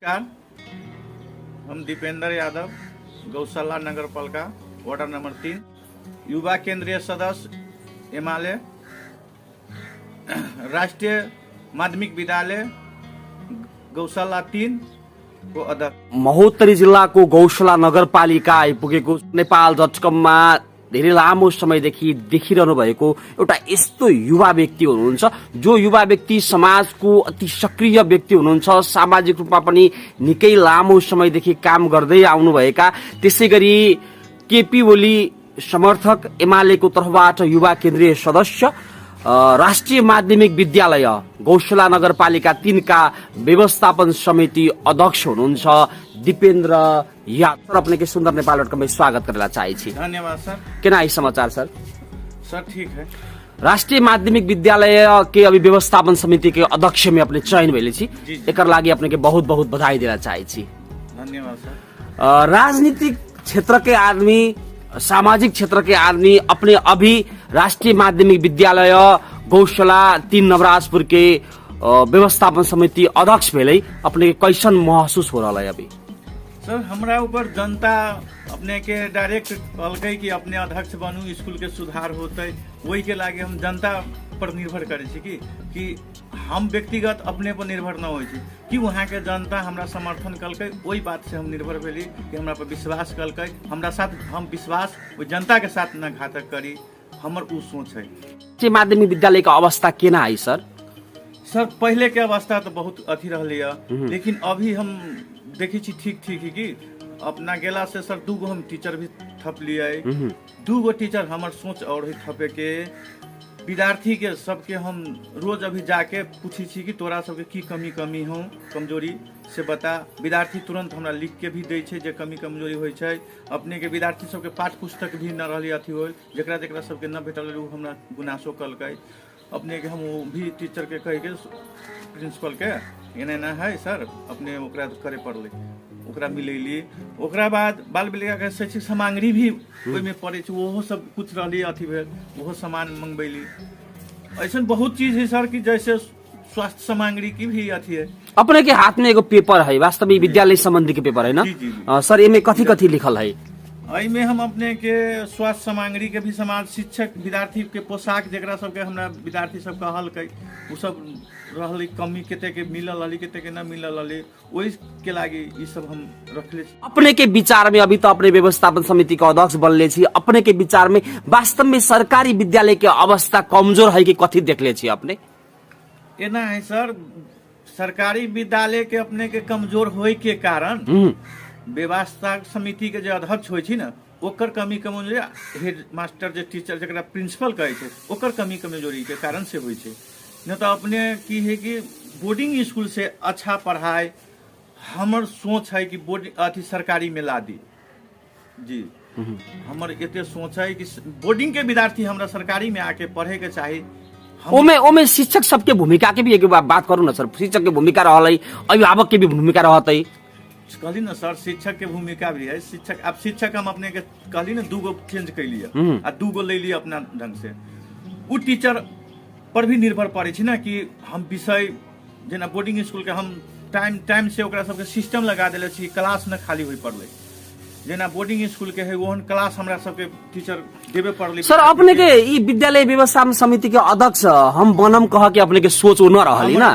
नमस्कार, हम दीपेंद्र यादव, गौशाला नगर पालिका वार्ड नंबर 3, युवा केंद्रीय सदस्य एमाले, राष्ट्रीय माध्यमिक विद्यालय गौशाला 3 को अध्यक्ष। महोत्तरी जिल्लाको गौशाला नगरपालिका आइपुगेको नेपाल डटकममा धेरै लामो समयदेखि देखिरहनु भएको एउटा यस्तो युवा व्यक्ति हुनुहुन्छ जो युवा व्यक्ति समाजको अति सक्रिय व्यक्ति हुनुहुन्छ। सामाजिक रूपमा पनि निकै लामो समयदेखि काम गर्दै आउनुभएका, त्यसैगरी केपी ओली समर्थक, एमालेको तर्फबाट युवा केन्द्रीय सदस्य, राष्ट्रिय माध्यमिक विद्यालय गौशाला नगरपालिका 3 का व्यवस्थापन समिति अध्यक्ष हुनुहुन्छ दीपेंद्र यादव। सर, अपने के सुंदर नेपाल.com में स्वागत करना चाहिए छी। धन्यवाद सर। केना आई समाचार सर? सर ठीक है। राष्ट्रीय माध्यमिक विद्यालय के अभी व्यवस्थापन समिति के अध्यक्ष में अपने चयन भइले छी, एकर लागि अपने के बहुत बहुत बधाई देना चाहिए छी। धन्यवाद सर। राजनीतिक क्षेत्र के आदमी, सामाजिक क्षेत्र के आदमी अपने अभी राष्ट्रीय माध्यमिक विद्यालय गौशाला 3 नवराजपुर के व्यवस्थापन समिति अध्यक्ष भेलै, अपने कैसन महसूस हो रहा है अभी? सर, हमरा ऊपर जनता अपने के डायरेक्ट कहलकै कि अपने अध्यक्ष बनू, स्कूल के सुधार होते, वही के लागे हम जनता पर निर्भर करे छी कि हम व्यक्तिगत अपने पर निर्भर न होइ छी कि वहाँ के जनता हमरा समर्थन कलकै, वही बात से हम निर्भर भेली कि हमरा पर विश्वास कलकै, हमरा साथ हम विश्वास वो जनता के साथ न घातक करी, हमर उ सोच है। राष्ट्रीय माध्यमिक विद्यालय का अवस्था केना आई सर? सर, पहले के अवस्था तो बहुत अथी रहलै, लेकिन अभी हम देखी छी ठीक ही कि अपना गेला से सर 2 गो हम टीचर भी थप लिए, 2 गो टीचर हमर सोच और ही थपे के विद्यार्थी के सबके हम रोज अभी जाके पूछी छी कि तोरा सबके की कमी हो, कमजोरी से बता। विद्यार्थी तुरंत हमरा लिख के भी दै छै जे कमी कमजोरी होइ छै। अपने के विद्यार्थी सबके पाठ्य पुस्तक भी न रहली अथी हो, जेकरा जेकरा सबके न भेटल उ हमरा गुनासो कलकै। अपने के हम वो भी टीचर के कह के प्रिंसिपल के एना है सर, अपने ओकरा करे पड़ले, ओकरा मिलैली। ओकरा बाद बाल बालिका के शैक्षिक सामग्री भी ओहि में पड़े छै, ओहो सब कुछ रहली अथी भेल, ओहो सामान मंगबैली। ऐसा बहुत चीज है सर कि जैसे स्वास्थ्य सामग्री की भी अथी है। अपने के हाथ में एगो पेपर है, वास्तव में विद्यालय संबंधी के पेपर है ना? सर, एमे कथी कथी लिखल है? में हम अपने के स्वास्थ्य सामग्री के भी समाज, शिक्षक, विद्यार्थी के पोशाक, जेकरा सबके हमरा विद्यार्थी सब कहलकै उ सब रहली, कमी केते के मिलल रहली, केते के न मिलल रहली, ओहि के लागी ई सब हम रखले छी। अपने के विचार में, अभी तो अपने व्यवस्थापन समिति का अध्यक्ष बनले छी, अपने के विचार में वास्तव में सरकारी विद्यालय के अवस्था कमजोर है कि कथी देखले छी अपने? एना है सर, सरकारी विद्यालय के अपने के कमजोर होय के कारण व्यवस्था समिति के जो अध्यक्ष होइ छै ना, ओकर कमी कमजोरी, हेड मास्टर जे टीचर जकरा प्रिंसिपल कहै छै, ओकर कमी कमजोरी के कारण से होइ छै। न तो अपने की है कि बोर्डिंग स्कूल से अच्छा पढ़ाई हमर सोच है कि बोर्डिंग अथी सरकारी में ला दी जी। हमर एते सोच है कि बोर्डिंग के विद्यार्थी हमरा सरकारी में आके पढ़े के चाही। ओमे शिक्षक सबके भूमिका के भी एक बात करू ना सर। शिक्षक के भूमिका रहलै, अभिभावक के भी भूमिका रहतै। कहली ना सर, शिक्षक के भूमिका भी है। शिक्षक, अब शिक्षक हम अपने के कहली ना 2 गो चेंज कैलिए आ 2 गो ले लिए अपना ढंग से। उ टीचर पर भी निर्भर पड़े छै ना कि हम विषय जेना बोर्डिंग स्कूल के हम टाइम से ओकरा सबके सिस्टम लगा देले छी, क्लास न खाली होई पड़ले। जेना बोर्डिंग स्कूल के है ओहन क्लास हमरा सबके टीचर देबे पड़ले। सर, अपने के ई विद्यालय व्यवस्थापन समिति के अध्यक्ष हम बनम कह के अपने के सोच न रहली ना?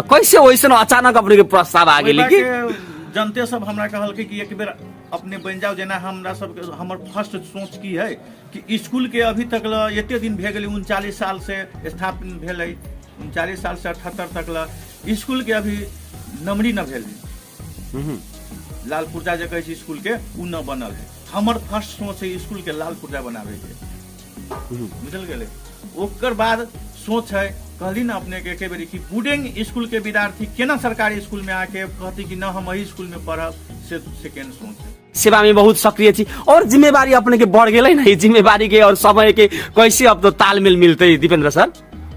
कैसे वैसन अचानक अपने के प्रस्ताव आ गेली कि जनते सब हमरा कहलकै कि एक बेर अपने बन जाओ। जेना हमरा सब हमर फर्स्ट सोच की है कि स्कूल के अभी तक ल एते दिन भे गेलै, 39 साल से स्थापना भेलै, 39 साल से 78 तक ल स्कूल के अभी नमरी न भेलै। लाल पुर्जा जे कहै छै स्कूल के, उ न बनल है। हमर फर्स्ट सोच है स्कूल के लाल पुर्जा बनावे के, बुझल गेलै। ओकर बाद सोच है, कहली ना अपने के एके बेरी कि बोर्डिंग स्कूल के विद्यार्थी केना सरकारी स्कूल में आके कहती कि न हम वही स्कूल में पढ़ब, से सेकेंड सोच है। सेवा में बहुत सक्रिय छी और जिम्मेवारी अपने के बढ़ गेलै ना, जिम्मेवारी के और समय के कैसे अब तो तालमेल मिलते दीपेंद्र सर?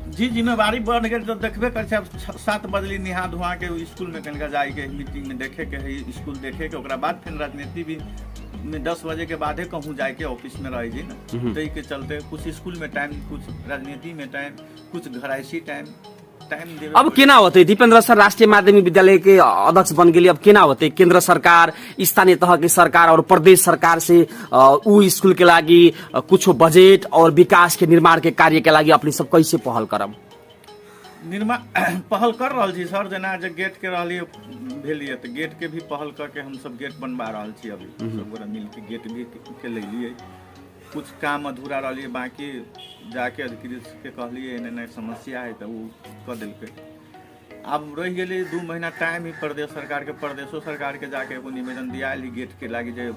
जी, जिम्मेवारी बढ़ गई तो देखबे कर 7 बजली निहा धुआ के स्कूल में कनिका जाए के मीटिंग में देखे के है, स्कूल देखे के, ओकरा बाद फिर राजनीति भी में 10 बजे के बाद कहूँ जाए के ऑफिस में रह जी ना। तो के चलते कुछ स्कूल में टाइम, कुछ राजनीति में टाइम, कुछ घराइशी टाइम, टाइम देवे अब केना होते दीपेन्द्र सर राष्ट्रीय माध्यमिक विद्यालय के अध्यक्ष बन गेली, अब केना होते केंद्र सरकार, स्थानीय तह के सरकार और प्रदेश सरकार से ऊ स्कूल के लागि कुछ बजेट और विकास के निर्माण के कार्य के लागि अपनी सब कैसे पहल करब? निर्माण पहल कर रहल छी सर, जेना जे गेट के रहलिए भेलिए तऽ गेट के भी पहल करके हम सब गेट बनवा रहल छी। अभी सब गोरा मिल के गेट भी के लेलिए, कुछ काम अधूरा रहलिए, बाकी जाके अधिकारी के कहलिए एने समस्या है तो वो कर देलके। अब रह गेली 2 महीना टाइम ही प्रदेश सरकार के, प्रदेशो सरकार के जाके एगो निवेदन दियाली गेट के लागी, जे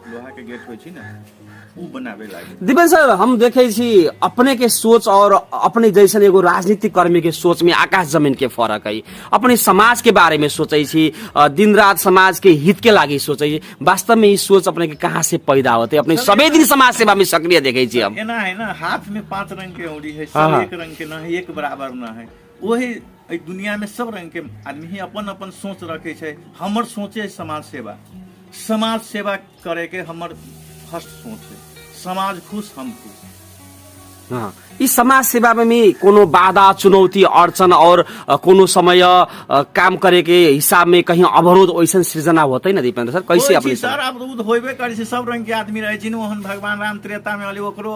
लोहा के गेट होइ छी ना ऊ बनावे लागी। दीपेन्द्र सर हम देखे छी अपने के सोच और अपने जैसन एगो राजनीतिक कर्मी के सोच में आकाश जमीन के फर्क है। अपने समाज के बारे में सोचे छी, दिन रात समाज के हित के लागि सोचे छी, वास्तव में ये सोच अपने के कहाँ से पैदा होते? अपने सबे दिन समाज सेवा में सक्रिय देखे छी हम। एना है ना, हाथ में 5 रंग के औंठी है, सब एक रंग के ना है, एक बराबर ना है। वही दुनिया में सब रंग के आदमी ही अपन अपन सोच रखे छै। हमर सोचे समाज सेवा, समाज सेवा करे के हमर फर्स्ट सोच है। समाज खुश हम खुश। हाँ, इस समाज सेवा में कोनो बाधा चुनौती अड़चन और कोनो समय काम करे के हिसाब में कहीं अवरोध वैसन सृजना होते ना दीपेन्द्र सर? कैसे अपने सर अवरोध होबे करे छै, सब रंग के आदमी रहे छै। ओहन भगवान राम त्रेता में ओकरो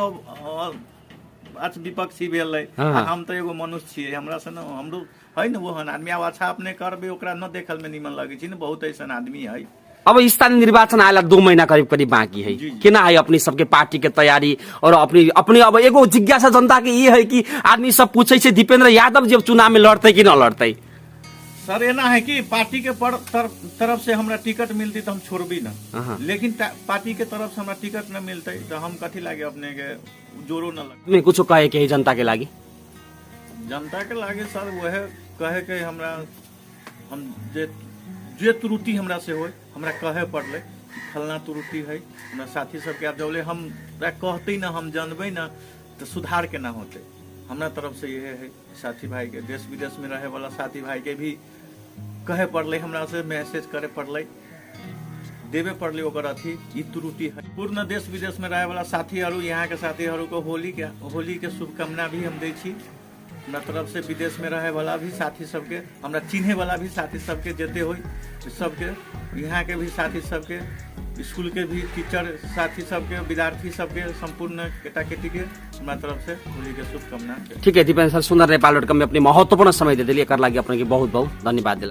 विपक्षी भेल रहे। हम तो एगो मनुष्य छियै, हमरा से ना हमरो है ना ओहन आदमी। अब अच्छा अपने करबे ओकरा न देखल में निमन लगे छै ना, बहुत ऐसा आदमी है। अब स्थानीय निर्वाचन आएला 2 महीना करीब करीब बाकी है, केना है अपनी सबके पार्टी के तैयारी? और अपनी अब एगो जिज्ञासा जनता के ये है कि आदमी सब पूछे छै दीपेन्द्र यादव जब चुनाव में लड़ते कि न लड़ते? सर एना है कि पार्टी के तरफ से हमरा टिकट मिलती तो हम छोड़बी ना, लेकिन पार्टी के तरफ से हमरा टिकट न मिलते तो हम कथी लागे अपने के जोरो न लगे। में कुछ कहे के जनता के लागी? जनता के लागे सर वह कहे के हमरा हम जे त्रुटि हमरा से होय हमरा कहे पड़ले, फलना त्रुटि है। हमरा साथी सबके आप जौले हम कहते ना, हम जानबे ना तो सुधार के ना होते। हमरा तरफ से यह है साथी भाई के, देश विदेश में रहे वाला साथी भाई के भी कहे पड़ले, हमरा से मैसेज करे पड़ले, देवे पड़ले ओकर अथी ई त्रुटि है। पूर्ण देश विदेश में रहे वाला साथी और यहाँ के साथी को होली के शुभकामना भी हम दै छी। हमरा तरफ से विदेश में रहे वाला भी साथी सबके, हमरा चिन्हे वाला भी साथी सबके जेते होई सबके, यहाँ के भी साथी सबके, स्कूल के भी टीचर साथी सबके, विद्यार्थी सबके, संपूर्ण केटाकेटी के हमरा तरफ से होली के शुभकामना। ठीक है दीपेन्द्र सर, सुंदर नेपाल.com में अपने महत्वपूर्ण समय दे दिली, एकर लागि अपने के बहुत बहुत धन्यवाद दिला।